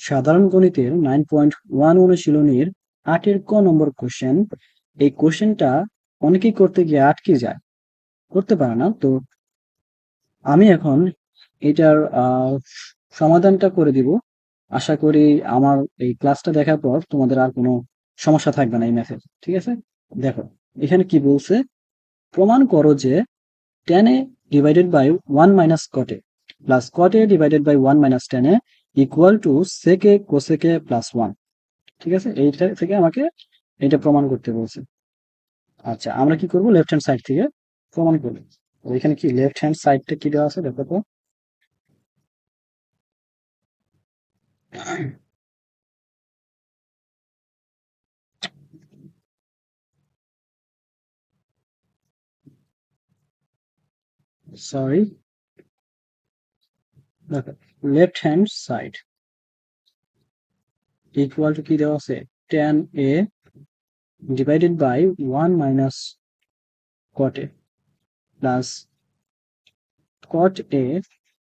সাধারণ গণিতের 9.1 অনুশীলনীর 8-এর ক নম্বর কোশ্চেন। এই কোশ্চেনটা অনেকেই করতে গিয়ে আটকে যায়, করতে পারে না। তো আমি এখন এটার সমাধানটা করে দিব। আশা করি আমার এই ক্লাসটা দেখার পর তোমাদের আর কোনো সমস্যা থাকবে না এই ম্যাথে। ঠিক আছে, দেখো এখানে কি বলছে, প্রমাণ করো যে tan a divided by 1 minus cot a plus cot a divided by 1 minus tan a equal to sec a cosec a plus 1। ঠিক আছে, এইটা থেকে আমাকে এটা প্রমাণ করতে বলছে। আচ্ছা, আমরা কি করব, লেফট হ্যান্ড সাইড থেকে প্রমাণ করব। এখানে কি লেফট হ্যান্ড সাইডটা কি দেওয়া আছে দেখো তো। সরি, দেখো left hand side equal to কি দেওয়া আছে, tan a divided by 1 minus cot a plus cot a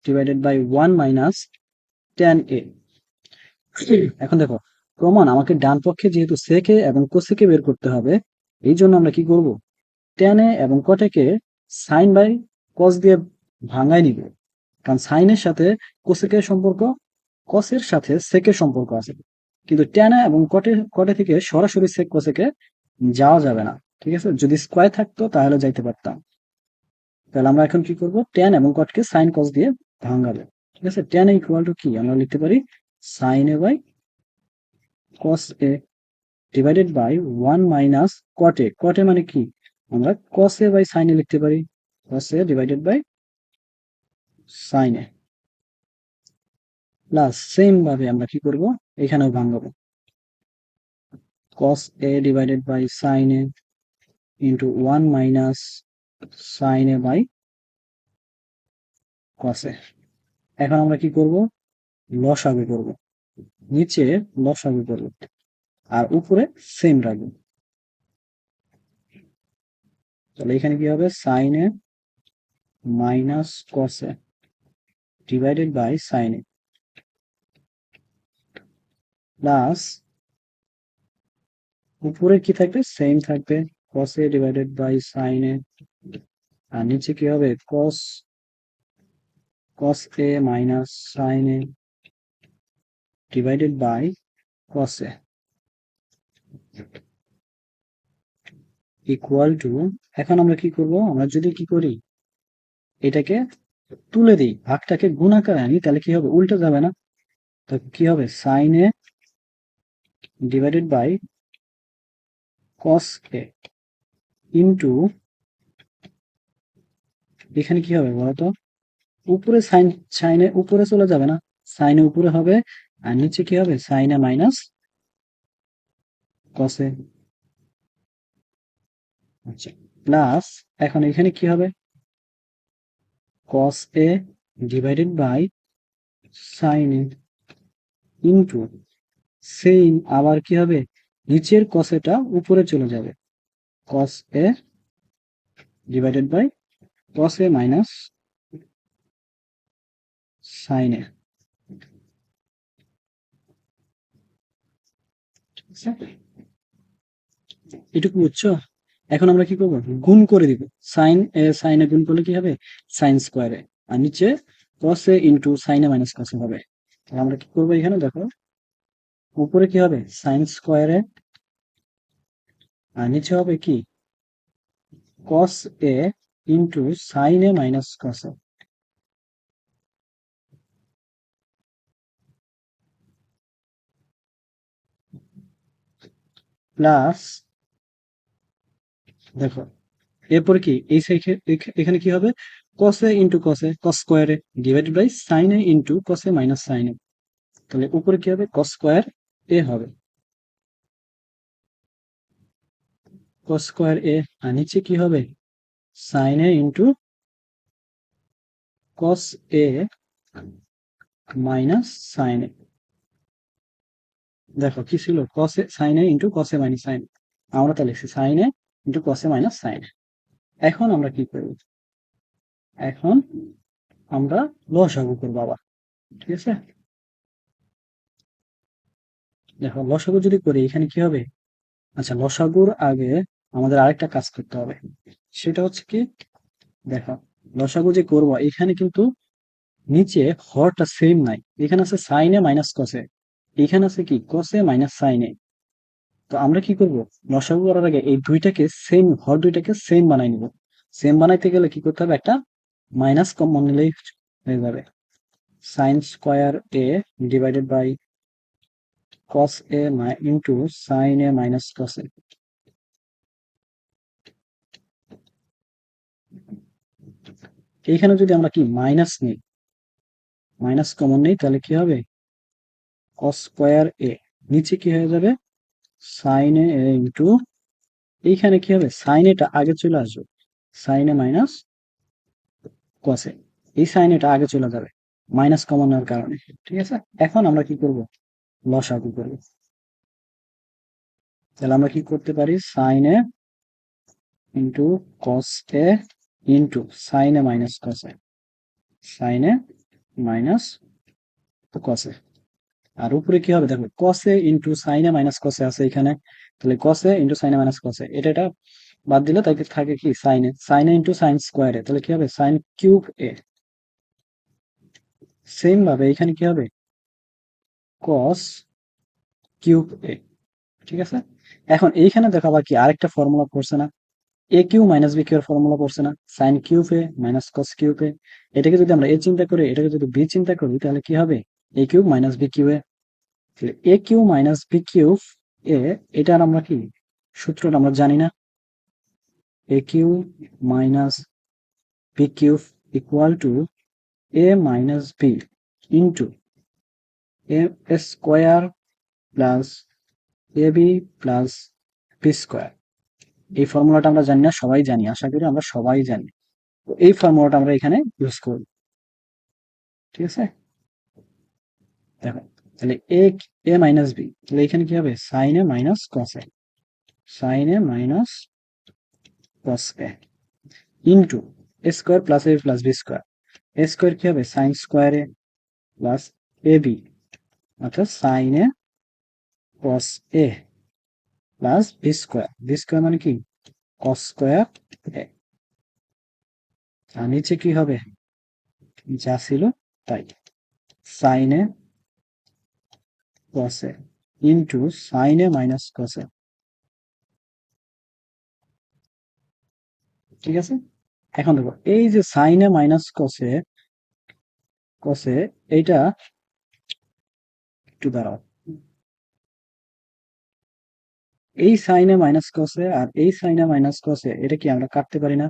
divided by 1 minus tan a। এখন দেখো, প্রমাণ আমাকে ডান পক্ষে যেহেতু সেকে এবং কোসেকে বের করতে হবে, এই জন্য আমরা কি করব, tan a এবং cot a কে সাইন বাই কস দিয়ে ভাঙাই নিব। কারণ সাইনের সাথে কোসেকের সম্পর্ক, কসের সাথে সেকের সম্পর্ক আছে, কিন্তু tan a এবং cot a থেকে সরাসরি সেক কোসেকে যাওয়া যাবে না। ঠিক আছে, যদি স্কয়ার থাকতো তাহলে যাইতে পারতাম। তাহলে আমরা এখন কি করব, tan এবং cot কে সাইন কস দিয়ে ভাঙাবো। ঠিক আছে, tan a ইকুয়াল টু কি আমরা লিখতে পারি, sine a by cos a divided by 1 minus cot a। cot a মানে কি, আমরা cos a by sin a লিখতে পারি, cos a divided by sin a plus same ভাবে আমরা কি করব, এখানেও ভাঙাবো, cos a divided by sin a into 1 minus sin a by cos a। এখন আমরা কি করব, লসাগু করব, নিচে লসাগু করব আর উপরে সেম রাখবো। তাহলে এখানে কি হবে, sin a minus cos a divided by sin a plus উপরে কি থাকবে, সেম থাকবে, cos a divided by sin a, আর নিচে কি হবে, cos a minus sin a divided by cos a equal to, এখন আমরা কি করব, আমরা যদি কি করি, এটাকে তুলে দিই, ভাগটাকে গুণাকারে আনি, তাহলে কি হবে, উল্টে যাবে না। তো কি হবে, sin a divided by cos a into, এখানে কি হবে বলতো, উপরে সাইনে উপরে চলে যাবে না, সাইনে উপরে হবে, আর নিচে কি হবে, সাইনে মাইনাস cos a। আচ্ছা, প্লাস এখন এখানে কি হবে, cos a divided by sin a into same, আবার কি হবে, নিচের cos a টা উপরে চলে যাবে, cos a divided by cos a minus sin a। ঠিক আছে, এটুকু বুঝছো। এখন আমরা কি করবো, গুণ করে দিব, সাইন এ গুণ করলে কি হবে, সাইন স্কোয়ারে, আর নিচে cos a into sine A minus cos a হবে। তাহলে আমরা কি করবো, এখানে দেখো উপরে কি হবে, সাইন স্কোয়ারে, আর নিচে হবে কি, cos a into sine A minus cos a plus, দেখো এরপর কি এই এখানে কি হবে, cos a into cos a cos স্কোয়ারে divided by sine A into cos a minus sine A. তাহলে উপরে কি হবে, cos স্কোয়ার a হবে, cos স্কোয়ার a, আর নিচে কি হবে, sine A into cos a minus sine A. দেখো কি ছিল, cos a sine A into cos a minus sign, আমরা তাহলে লিখছি sine A into cos a minus sine. এখন আমরা কি করব, এখন আমরা লসাগু করবো আবার। ঠিক আছে, দেখো লসাগু যদি করি এখানে কি হবে? আচ্ছা, লসাগুর আগে আমাদের আরেকটা কাজ করতে হবে। সেটা হচ্ছে কি, দেখো লসাগু যে করবো এখানে কিন্তু নিচে হরটা সেম নাই। এখানে আছে সাইনে মাইনাস কসে, এখানে আছে কি কসে মাইনাস সাইনে। তো আমরা কি করব, লসাগু করার আগে এই দুইটাকে সেম, হর দুইটাকে সেম বানাই নিব। সেম বানাইতে গেলে কি করতে হবে, একটা মাইনাস কমন নিলেই হয়ে যাবে। Sine square A divided by cos A into sine A minus cos A. এইখানে যদি আমরা কি মাইনাস নিই, মাইনাস কমন নেই, তাহলে কি হবে, কস স্কোয়ার এ, নিচে কি হয়ে যাবে, সাইন এ ইন্টু, এইখানে কি হবে, সাইন এটা আগে চলে আসবে, সাইন এ মাইনাস কসে, এই সাইন এটা আগে চলে যাবে মাইনাস কমন এর কারণে। ঠিক আছে, এখন আমরা কি করব, লসাগু করব। তাহলে আমরা কি করতে পারি, sign A into cos A into sine A minus cos A, sine A minus cos এ। আর উপরে কি হবে, দেখো কস A into sine A minus cos এ আছে এখানে, তাহলে কস A into sine A minus cos এ, এটা বাদ দিলে তাকে থাকে কি sign A, sine A into sign square এ, তাহলে কি হবে সাইন কিউব এ। সেম ভাবে এখানে কি হবে, কস কিউব এ। ঠিক আছে, এখন এইখানে দেখো আবার কি আরেকটা ফর্মুলা পড়ছে না, A cube minus B Q এর ফর্মুলা পড়ছে না, সাইন কিউব এ মাইনাস কস কিউব এ। এটাকে যদি আমরা এ চিন্তা করি, এটাকে যদি বি চিন্তা করি, তাহলে কি হবে, A cube minus B cube A. A cube minus B cube A, এটার আমরা কি সূত্রটা আমরা জানি না, A cube minus B cube equal to A minus B into A square plus A B plus B square. এই ফর্মুলাটা আমরা জানি না, সবাই জানি, আশা করি আমরা সবাই জানি। তো এই ফর্মুলাটা আমরা এখানে ইউজ করব। ঠিক আছে, দেখো তাহলে এ মাইনাস বি, তাহলে এখানে কি হবে, sine A minus cos A, sine A minus cos A into A square plus A plus B square. A square কি হবে, sine square A plus A B, অর্থাৎ sine A cos A plus B square, B square মানে কি cos square এ। আর নিচে কি হবে, যা ছিল তাই, sign A cos A into sine A minus cos এ। ঠিক আছে, এখন দেখো এই যে সাইন এ মাইনাস কসে, কসে এইটা, একটু দাঁড়াও, এই সাইন এ মাইনাস কসে আর এই সাইন এ মাইনাস কসে, এটা কি আমরা কাটতে পারি না,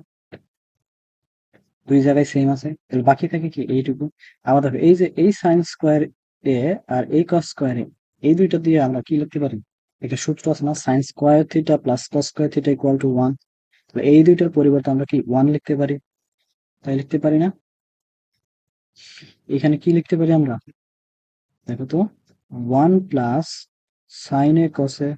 দুই জায়গায় সেম আছে, তাহলে বাকি থাকে কি এইটুকু। আবার দেখো এই যে এই সাইন স্কোয়ার এ আর এই কস স্কোয়ার এ, এই দুইটা দিয়ে আমরা কি লিখতে পারি, একটা সূত্র আছে না, sine square theta plus cos square theta equal to one. তাহলে এই দুইটার পরিবর্তে আমরা কি ওয়ান লিখতে পারি, তাই লিখতে পারি না, এখানে কি লিখতে পারি আমরা, দেখো তো, ওয়ান প্লাস সাইন এ কসে,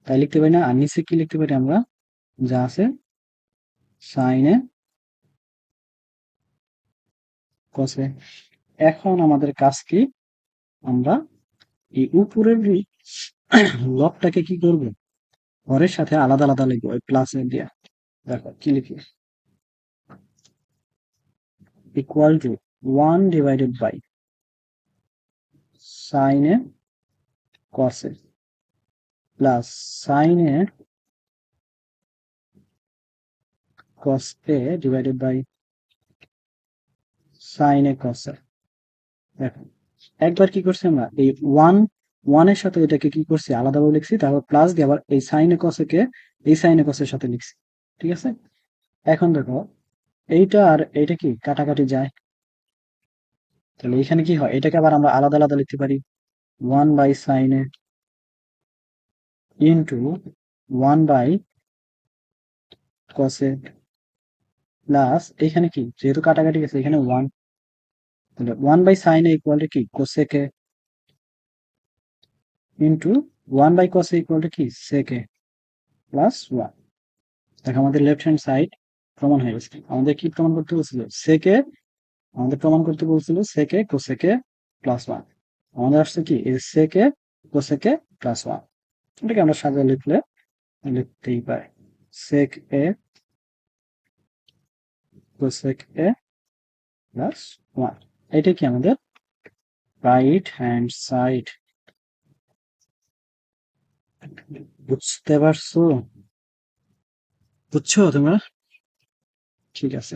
তাই লিখতে পারি না। আর নিচে কি লিখতে পারি আমরা, যা আছে সাইন এ কসে। এখন আমাদের কাজ কি, আমরা এই উপরের লবটাকে কি করব, হরের সাথে আলাদা আলাদা লিখবো ওই প্লাস এ দিয়া। দেখো কি লিখি, equal to one divided by sine A কসে plus sine A cos A divided by sine A কসে। দেখো একবার কি করছি আমরা, এই ওয়ানের সাথে এটাকে কি করছি আলাদাভাবে লিখছি, তারপর প্লাস দিয়ে আবার এই সাইন কসকে এই সাইন কসের সাথে লিখছি। ঠিক আছে, এখন দেখো এইটা আর এইটা কি কাটাকাটি যায়, তাহলে এখানে কি হয়, এটাকে আবার আমরা আলাদা আলাদা লিখতে পারি, one by sine A into one by কসে প্লাস এখানে কি যেহেতু কাটাকাটি গেছে এখানে ওয়ান, তাহলে one by sine A equal to কি কোসেকে ইন্টু ওয়ান বাই কসে ইকুয়াল টু কি সেকে প্লাস ওয়ান। দেখো আমাদের লেফট হ্যান্ড সাইড প্রমাণ হয়ে গেছে। আমাদের কি প্রমাণ করতে বলছিল, সেকে, আমাদের প্রমাণ করতে বলছিল সেকে কোসেকে প্লাস 1। আমাদের আসছে কি সেকে কোসেকে প্লাস 1। এটাকে আমরা সাজিয়ে লিখতেই পারি সেক এ কোসেক এ প্লাস 1। এটা কি আমাদের রাইট হ্যান্ড সাইড। বুঝতে পারছো? বুঝছো তোমরা? ঠিক আছে।